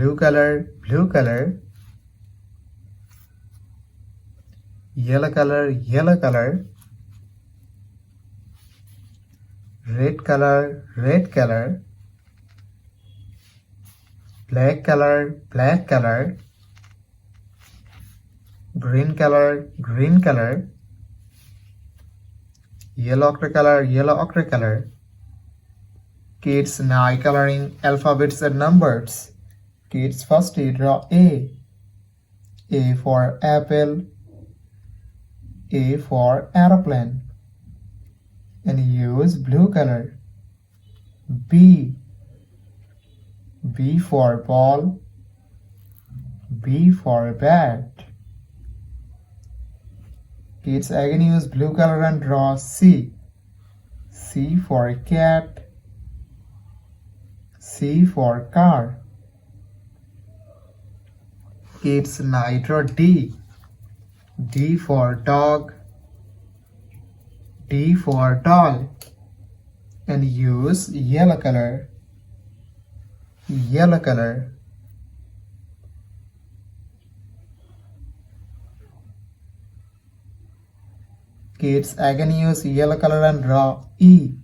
blue color, yellow color, red color, black color, green color, yellow ochre color. Kids now coloring alphabets and numbers. Kids firstly draw A. A for apple, A for aeroplane, and use blue color. B. B for ball, B for bat. Kids again use blue color and draw C. C for cat, C for car. Kids now draw D. D for dog, D for doll, and use yellow color. Kids again use yellow color and draw E.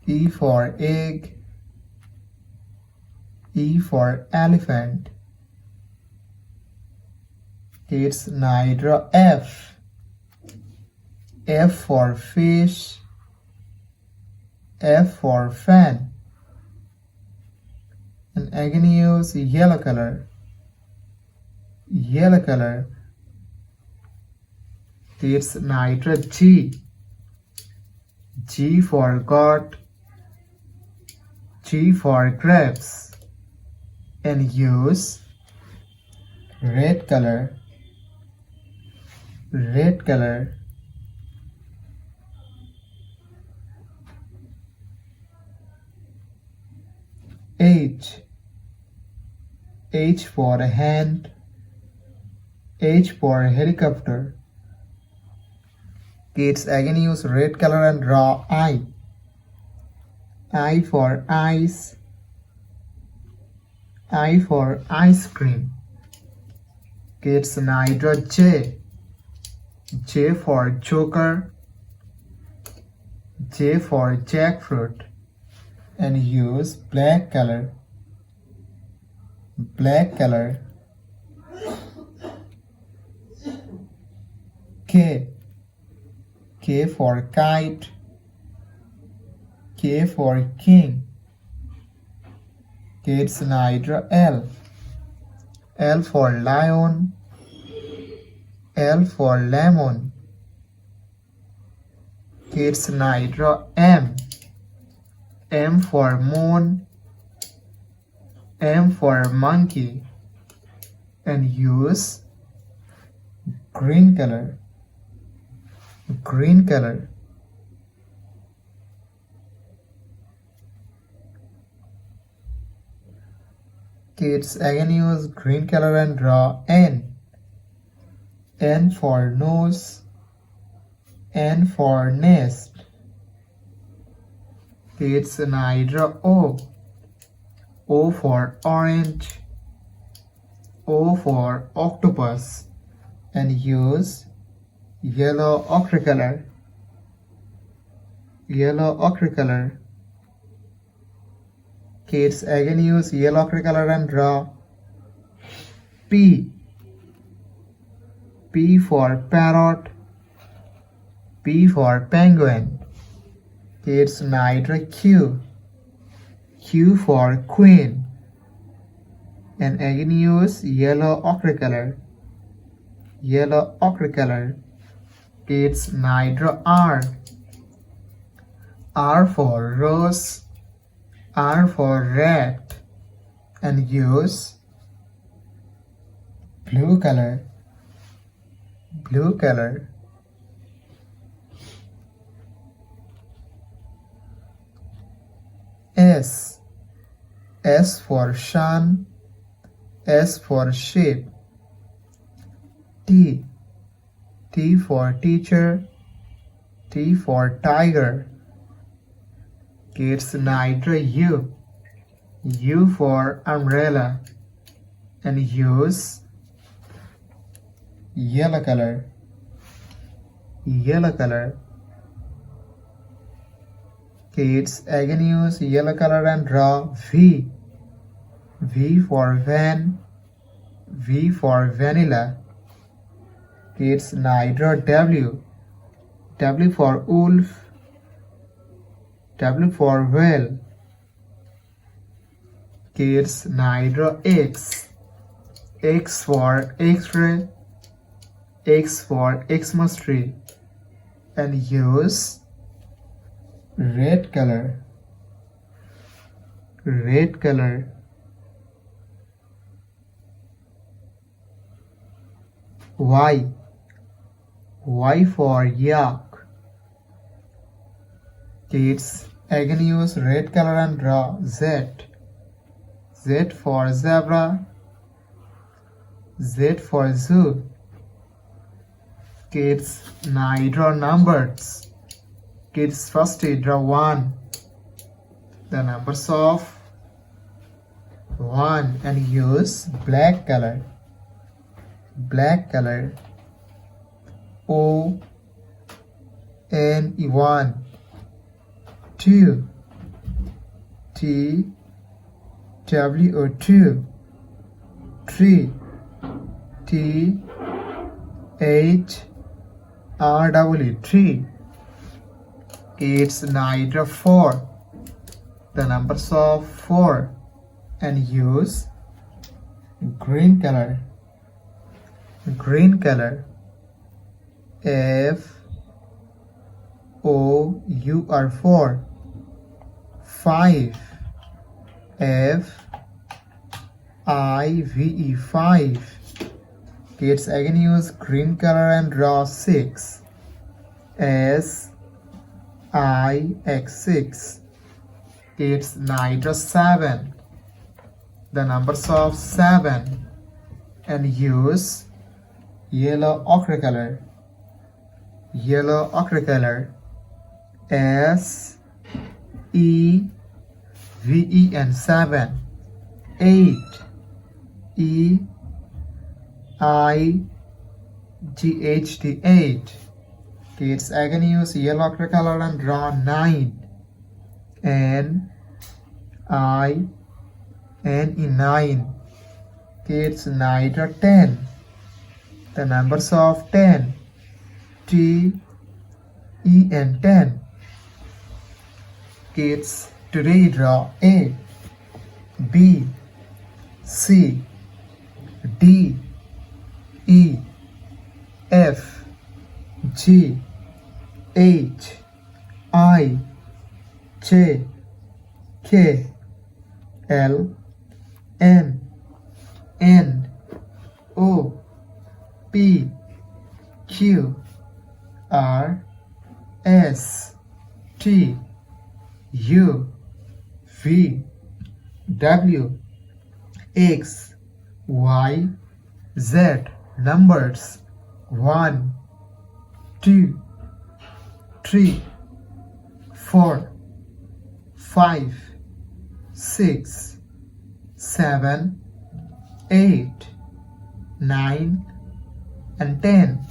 E for egg, E for elephant. Kids now draw F. F for fish, F for fan, and again use yellow color. Kids now draw G. G for goat, G for grapes, and use red color. H. H for hand, H for helicopter. Kids again use red color and draw I. I for ice, I for ice cream. Kids now draw J. J for joker, J for jackfruit, and use black color. K. K for kite, K for king. Kids now draw L. L for lion, L for lemon. Kids now draw M. M for moon, M for monkey, and use green color. Kids again use green color and draw N. N for nose, N for nest. Kids now draw O. O for orange, O for octopus, and use yellow ochre color. Kids again use yellow ochre color and draw P. P for parrot, P for penguin. Kids now draw Q. Q for queen, and again use yellow ochre color. Kids now draw R. R for rose, R for rat, and use blue color. S. S for sun, S for sheep. T. T for teacher, T for tiger. Kids now draw U. U for umbrella, and use yellow color. Yellow color. Kids again use yellow color and draw V. V for van. V for vanilla. Kids now draw W. W for wolf. W for whale. Kids now draw X. X for X-ray. X for Xmas tree. And use red color. Red color. Y. Y for yak. Kids again use red color and draw Z. Z for zebra. Z for zoo. Kids now draw numbers. Kids first draw 1. The numbers of 1 and use black color. Black color. O N 1 2 T W O 2 3 T H R W 3. Kids now draw 4. The numbers of 4 and use green color. Green color. F O U R 4. 5. F I V E 5. Kids again use green color and draw 6. S I X 6. Kids now draw 7. The numbers of 7 and use yellow ochre color. Yellow ochre color. S E V E and 7. 8. E I G H T 8. Kids again use yellow ochre color and draw 9. N I N E 9. Kids now draw 10. The numbers of 10. T E N 10. Kids today draw A, B, C, D, E, F, G, H, I, J, K, L, M, N, O, P, Q, R, S, T, U, V, W, X, Y, Z. Numbers 1, 2, 3, 4, 5, 6, 7, 8, 9, and 10.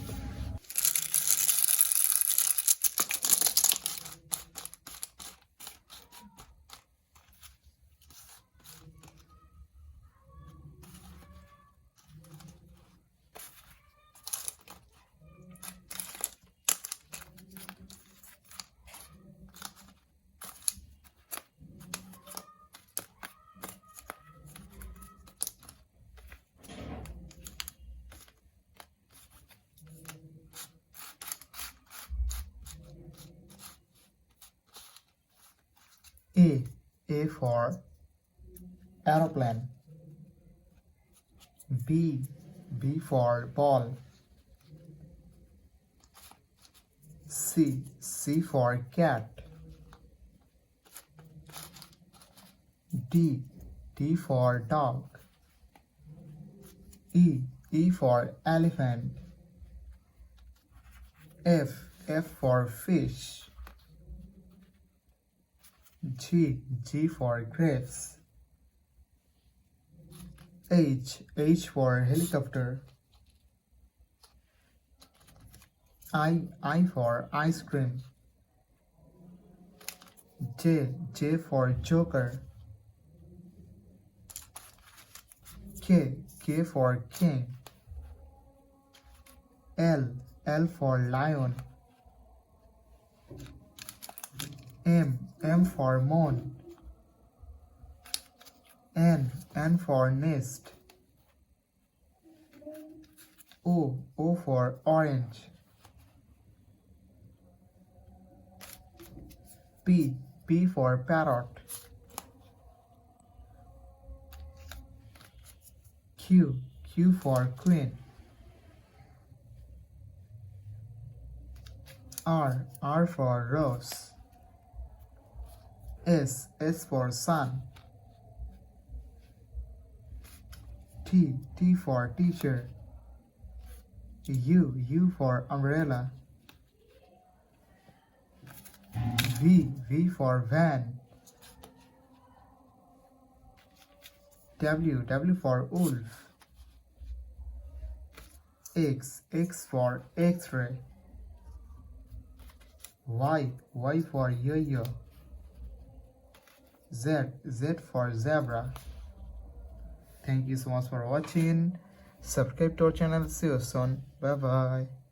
A for aeroplane. B for ball. C for cat. D for dog. E for elephant. F for fish. G for grapes. H for helicopter. I for ice cream. J for joker. K for king. L for lion. M for moon. N for nest. O for orange. P for parrot. Q for queen. R for rose. S for sun. T for teacher. U for umbrella. V for van. W for wolf. X for X-ray. Y for yo-yo. Z for zebra. Thank you so much for watching. Subscribe to our channel. See you soon. Bye bye.